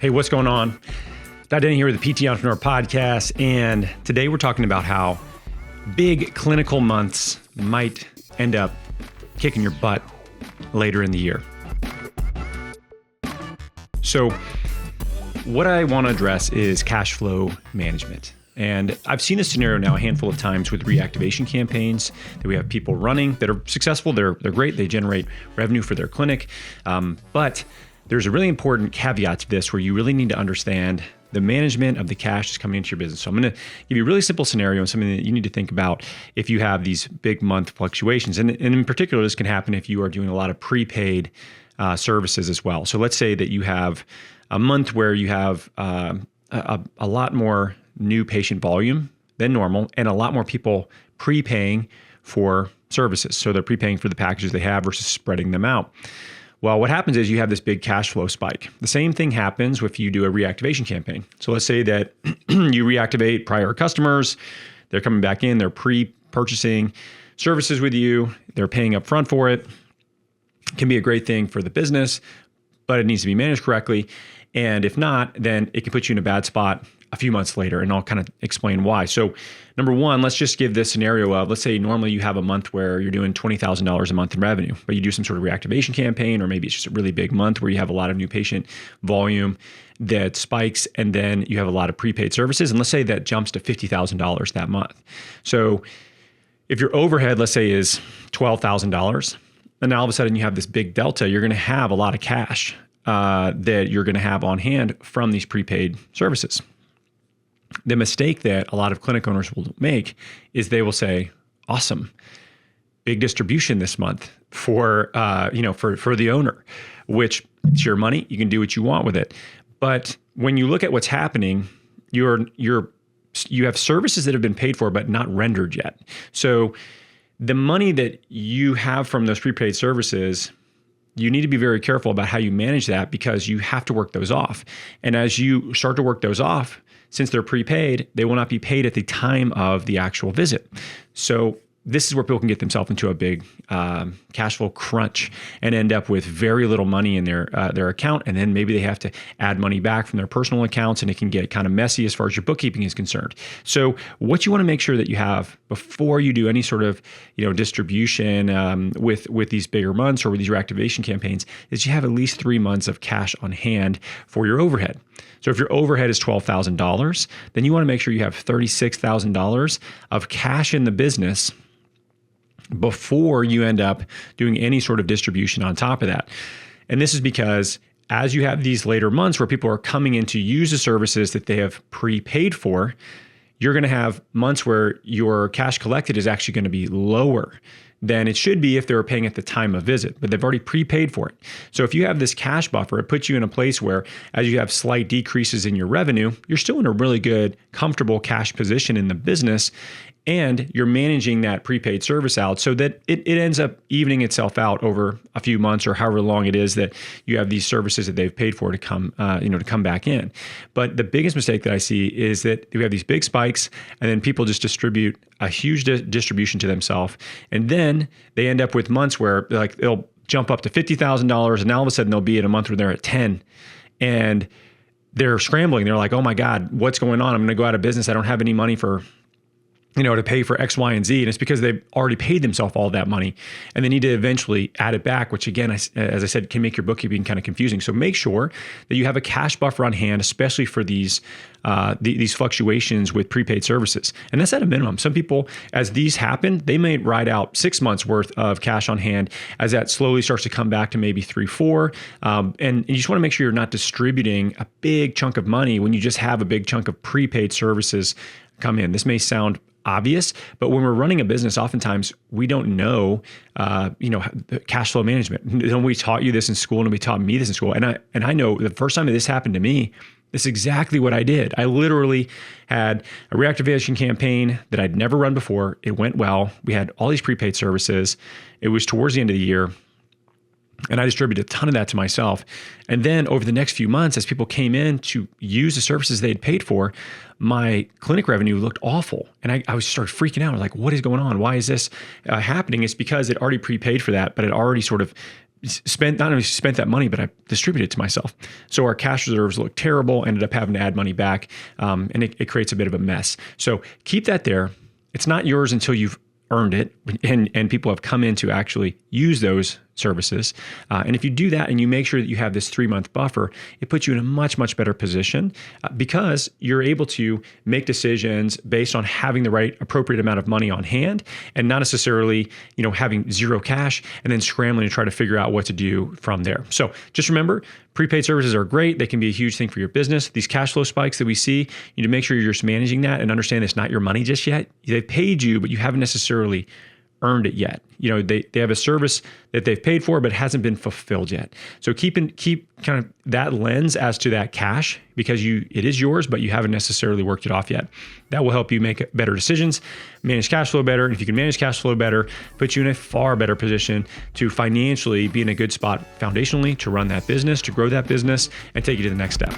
Hey, what's going on? Dive in here with the PT Entrepreneur Podcast, and today we're talking about how big clinical months might end up kicking your butt later in the year. So what I want to address is cash flow management. And I've seen this scenario now a handful of times with reactivation campaigns that we have people running that are successful. They're great. They generate revenue for their clinic. But there's a really important caveat to this where you really need to understand the management of the cash that's coming into your business. So I'm going to give you a really simple scenario and something that you need to think about if you have these big month fluctuations. And in particular, this can happen if you are doing a lot of prepaid services as well. So let's say that you have a month where you have a lot more new patient volume than normal and a lot more people prepaying for services. So they're prepaying for the packages they have versus spreading them out. Well, what happens is you have this big cash flow spike. The same thing happens if you do a reactivation campaign. So let's say that you reactivate prior customers, they're coming back in, they're pre-purchasing services with you, they're paying up front for it. It can be a great thing for the business, but it needs to be managed correctly. And if not, then it can put you in a bad spot a few months later, and I'll kind of explain why. So number one, let's just give this scenario of, let's say normally you have a month where you're doing $20,000 a month in revenue, but you do some sort of reactivation campaign, or maybe it's just a really big month where you have a lot of new patient volume that spikes, and then you have a lot of prepaid services. And let's say that jumps to $50,000 that month. So if your overhead, let's say, is $12,000, and now all of a sudden you have this big delta, you're going to have a lot of cash that you're going to have on hand from these prepaid services. The mistake that a lot of clinic owners will make is they will say, awesome, big distribution this month for the owner, which it's your money. You can do what you want with it. But when you look at what's happening, you have services that have been paid for, but not rendered yet. So the money that you have from those prepaid services, you need to be very careful about how you manage that, because you have to work those off. And as you start to work those off, since they're prepaid, they will not be paid at the time of the actual visit. So this is where people can get themselves into a big cash flow crunch and end up with very little money in their account. And then maybe they have to add money back from their personal accounts, and it can get kind of messy as far as your bookkeeping is concerned. So what you want to make sure that you have before you do any sort of distribution with these bigger months or with these reactivation campaigns is you have at least 3 months of cash on hand for your overhead. So if your overhead is $12,000, then you want to make sure you have $36,000 of cash in the business before you end up doing any sort of distribution on top of that. And this is because as you have these later months where people are coming in to use the services that they have prepaid for, you're going to have months where your cash collected is actually going to be lower than it should be if they were paying at the time of visit, but they've already prepaid for it. So if you have this cash buffer, it puts you in a place where as you have slight decreases in your revenue, you're still in a really good, comfortable cash position in the business, and you're managing that prepaid service out so that it ends up evening itself out over a few months or however long it is that you have these services that they've paid for to come back in. But the biggest mistake that I see is that we have these big spikes, and then people just distribute a huge distribution to themselves, and then they end up with months where they'll jump up to $50,000, and now all of a sudden they'll be in a month where they're at 10, and they're scrambling. They're like, oh my God, what's going on? I'm going to go out of business. I don't have any money for to pay for X, Y, and Z. And it's because they've already paid themselves all that money, and they need to eventually add it back, which again, as I said, can make your bookkeeping kind of confusing. So make sure that you have a cash buffer on hand, especially for these fluctuations with prepaid services. And that's at a minimum. Some people, as these happen, they may ride out 6 months worth of cash on hand as that slowly starts to come back to maybe 3, 4. And you just want to make sure you're not distributing a big chunk of money when you just have a big chunk of prepaid services come in. This may sound obvious, but when we're running a business, oftentimes we don't know, cash flow management. Nobody taught you this in school. Nobody taught me this in school. And I know the first time that this happened to me, this is exactly what I did. I literally had a reactivation campaign that I'd never run before. It went well. We had all these prepaid services. It was towards the end of the year. And I distributed a ton of that to myself. And then over the next few months, as people came in to use the services they had paid for, my clinic revenue looked awful. And I started freaking out. I was like, what is going on? Why is this happening? It's because it already prepaid for that, but it already sort of not only spent that money, but I distributed it to myself. So our cash reserves look terrible, ended up having to add money back, and it creates a bit of a mess. So keep that there. It's not yours until you've earned it, and people have come in to actually use those services. And if you do that and you make sure that you have this 3-month buffer, it puts you in a much, much better position because you're able to make decisions based on having the right appropriate amount of money on hand and not necessarily, having zero cash and then scrambling to try to figure out what to do from there. So just remember, prepaid services are great. They can be a huge thing for your business. These cash flow spikes that we see, you need to make sure you're just managing that and understand it's not your money just yet. They've paid you, but you haven't necessarily earned it yet. They have a service that they've paid for, but hasn't been fulfilled yet. So keep kind of that lens as to that cash because it is yours, but you haven't necessarily worked it off yet. That will help you make better decisions, manage cash flow better. And if you can manage cash flow better, put you in a far better position to financially be in a good spot foundationally to run that business, to grow that business, and take you to the next step.